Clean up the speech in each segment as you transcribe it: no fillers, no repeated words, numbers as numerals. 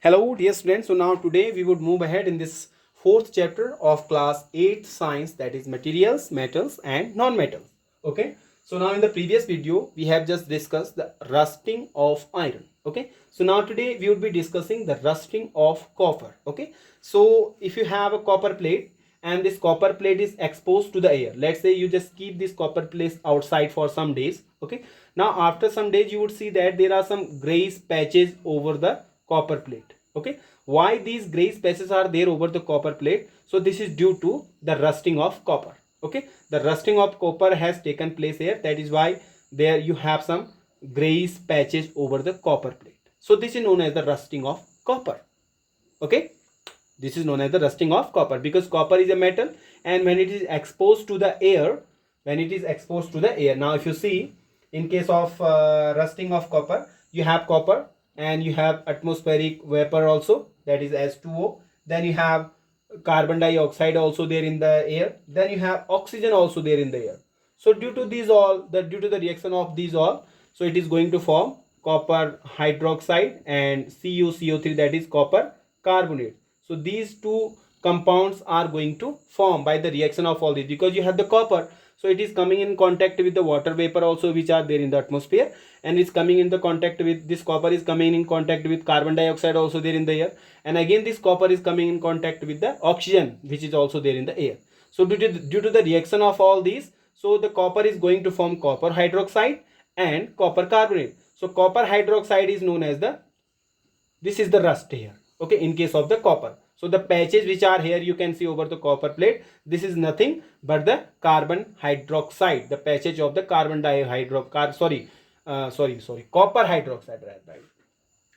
Hello dear students, so now today we would move ahead in this fourth chapter of class 8 science, that is materials, metals and non-metals. Okay, so now in the previous video we have just discussed the rusting of iron. Okay, so now today we would be discussing the rusting of copper. Okay, so if you have a copper plate and this copper plate is exposed to the air, let's say you just keep this copper plate outside for some days. Okay, now after some days you would see that there are some grayish patches over the copper plate. Okay, why these gray patches are there over the copper plate? So this is due to the rusting of copper. Okay, the rusting of copper has taken place here, that is why there you have some grayish patches over the copper plate. So this is known as the rusting of copper. Okay, this is known as the rusting of copper because copper is a metal, and when it is exposed to the air, now if you see, in case of rusting of copper, you have copper and you have atmospheric vapor also, that is H2O. Then you have carbon dioxide also there in the air. Then you have oxygen also there in the air. So due to the reaction of these all, so it is going to form copper hydroxide and CuCO3, that is copper carbonate. So these two compounds are going to form by the reaction of all these, because you have the copper, so it is coming in contact with the water vapor also, which are there in the atmosphere, and it's coming in the contact with this copper is coming in contact with carbon dioxide also there in the air, and again this copper is coming in contact with the oxygen, which is also there in the air. So due to the reaction of all these, so the copper is going to form copper hydroxide and copper carbonate. So copper hydroxide is known as this is the rust here. Okay, in case of the copper, so the patches which are here you can see over the copper plate, this is nothing but the carbon hydroxide, the patches of the carbon copper hydroxide, right?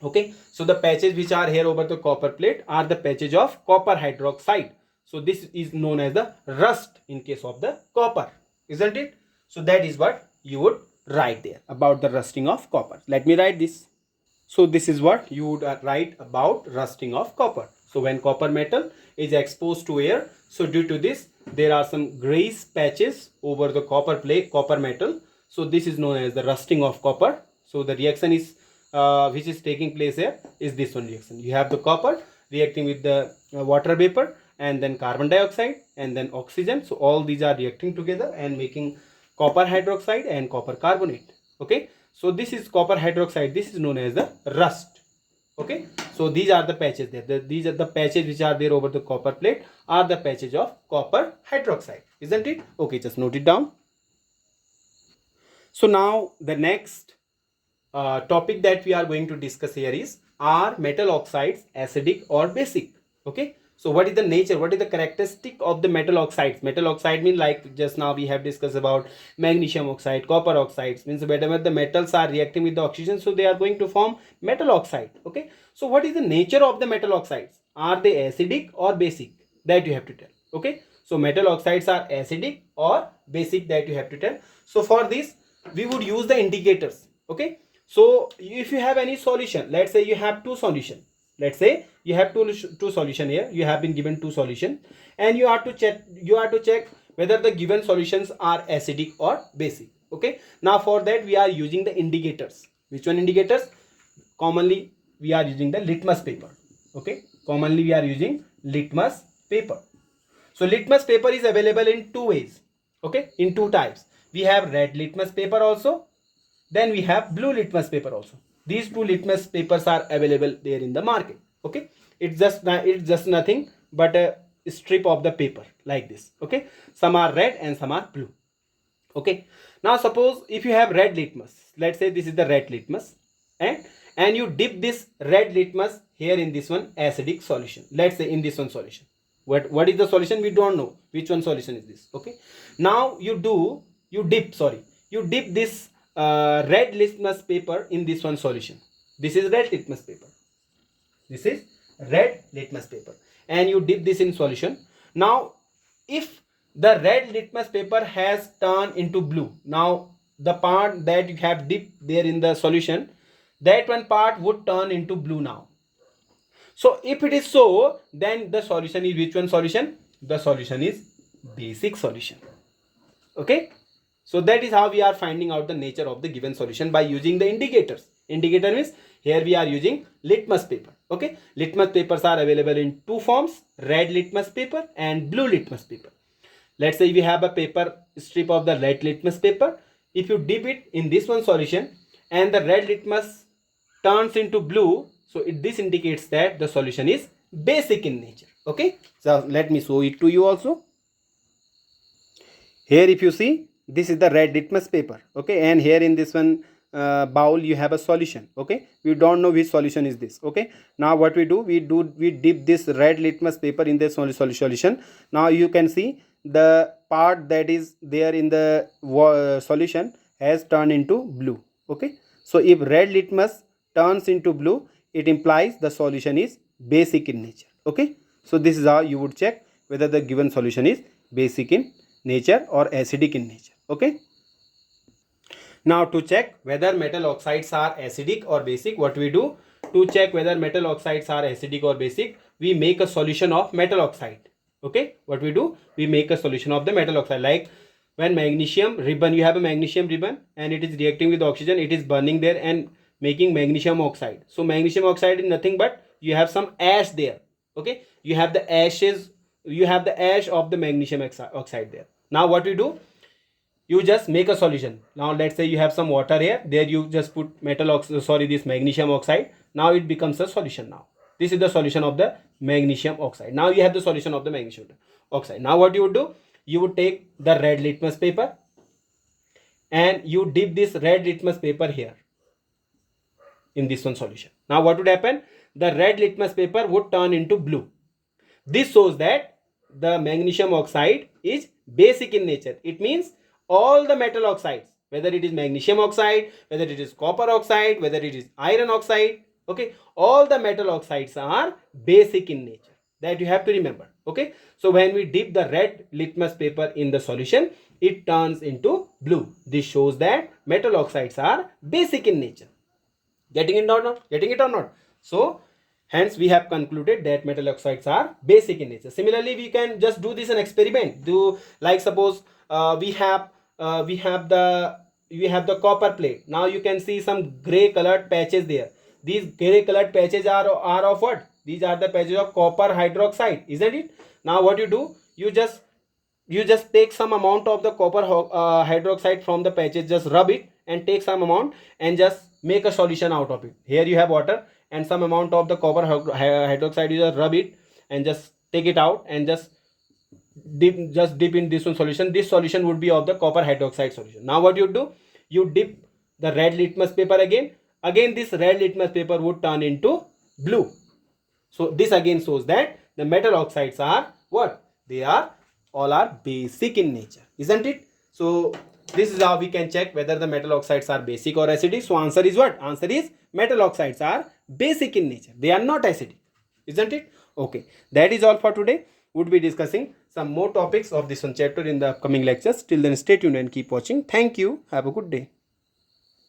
Okay, so the patches which are here over the copper plate are the patches of copper hydroxide. So this is known as the rust in case of the copper, isn't it? So that is what you would write there about the rusting of copper. Let me write this. So this is what you would write about rusting of copper. So when copper metal is exposed to air, so due to this there are some grayish patches over the copper plate, copper metal. So this is known as the rusting of copper. So the reaction is which is taking place here is this one reaction. You have the copper reacting with the water vapor and then carbon dioxide and then oxygen. So all these are reacting together and making copper hydroxide and copper carbonate. Okay, so this is copper hydroxide, this is known as the rust. Okay, so these are the patches there, these are the patches which are there over the copper plate are the patches of copper hydroxide, isn't it? Okay, just note it down. So now the next topic that we are going to discuss here is, are metal oxides acidic or basic? Okay, so what is the nature, what is the characteristic of the metal oxides? Metal oxide means, like just now we have discussed about magnesium oxide, copper oxides, means whenever the metals are reacting with the oxygen, so they are going to form metal oxide. Okay, so what is the nature of the metal oxides? Are they acidic or basic? That you have to tell. Okay, so metal oxides are acidic or basic, that you have to tell. So for this we would use the indicators. Okay, so if you have any solution, let's say you have two solution, let's say you have two solution here, you have been given two solution, and you have to check whether the given solutions are acidic or basic. Okay, now for that we are using the indicators. Which one indicators? Commonly we are using the litmus paper. Okay, commonly we are using litmus paper. So litmus paper is available in two ways. Okay, in two types. We have red litmus paper also, then we have blue litmus paper also. These two litmus papers are available there in the market. Okay, it's just nothing but a strip of the paper like this. Okay, some are red and some are blue. Okay, now suppose if you have red litmus, let's say this is the red litmus, and you dip this red litmus here in this one acidic solution, let's say in this one solution. What is the solution? We don't know which one solution is this. Okay, now you dip this red litmus paper in this one solution. This is red litmus paper, this is red litmus paper, and you dip this in solution. Now if the red litmus paper has turned into blue, now the part that you have dipped there in the solution, that one part would turn into blue now. So if it is so, then the solution is which one solution? The solution is basic solution. Okay, so that is how we are finding out the nature of the given solution, by using the indicators. Indicator means here we are using litmus paper. Okay, litmus papers are available in two forms, red litmus paper and blue litmus paper. Let's say we have a paper strip of the red litmus paper. If you dip it in this one solution and the red litmus turns into blue, so this indicates that the solution is basic in nature. Okay, so let me show it to you also. Here if you see, this is the red litmus paper. Okay, and here in this one bowl you have a solution. Okay, we don't know which solution is this. Okay, now what we do, we dip this red litmus paper in the solution. Now you can see the part that is there in the solution has turned into blue. Okay, so if red litmus turns into blue, it implies the solution is basic in nature. Okay, so this is how you would check whether the given solution is basic in nature or acidic in nature. Okay, now to check whether metal oxides are acidic or basic, what we do to check whether metal oxides are acidic or basic, we make a solution of metal oxide. Okay, what we do, we make a solution of the metal oxide. Like when magnesium ribbon, you have a magnesium ribbon and it is reacting with oxygen, it is burning there and making magnesium oxide. So magnesium oxide is nothing but you have some ash there. Okay, you have the ashes, you have the ash of the magnesium oxide there. Now what we do, you just make a solution. Now let's say you have some water here, there you just put this magnesium oxide. Now it becomes a solution. Now this is the solution of the magnesium oxide. Now you have the solution of the magnesium oxide. Now what you would do, you would take the red litmus paper and you dip this red litmus paper here in this one solution. Now what would happen, the red litmus paper would turn into blue. This shows that the magnesium oxide is basic in nature. It means all the metal oxides, whether it is magnesium oxide, whether it is copper oxide, whether it is iron oxide, okay, all the metal oxides are basic in nature. That you have to remember. Okay, so when we dip the red litmus paper in the solution, it turns into blue. This shows that metal oxides are basic in nature. Getting it or not? Getting it or not? So hence we have concluded that metal oxides are basic in nature. Similarly, we can just do this an experiment. Do like suppose we have the copper plate. Now you can see some gray colored patches there. These gray colored patches are of what? These are the patches of copper hydroxide, isn't it? Now what you do, you just take some amount of the copper hydroxide from the patches, just rub it and take some amount and just make a solution out of it. Here you have water and some amount of the copper hydroxide, you just rub it and just take it out and just dip in this one solution. This solution would be of the copper hydroxide solution. Now what you do, you dip the red litmus paper again this red litmus paper would turn into blue. So this again shows that the metal oxides are what? They are all are basic in nature, isn't it? So this is how we can check whether the metal oxides are basic or acidic. So answer is what? Answer is metal oxides are basic in nature. They are not acidic, isn't it? Okay, that is all for today. Would be discussing some more topics of this one chapter in the upcoming lectures. Till then, stay tuned and keep watching. Thank you. Have a good day.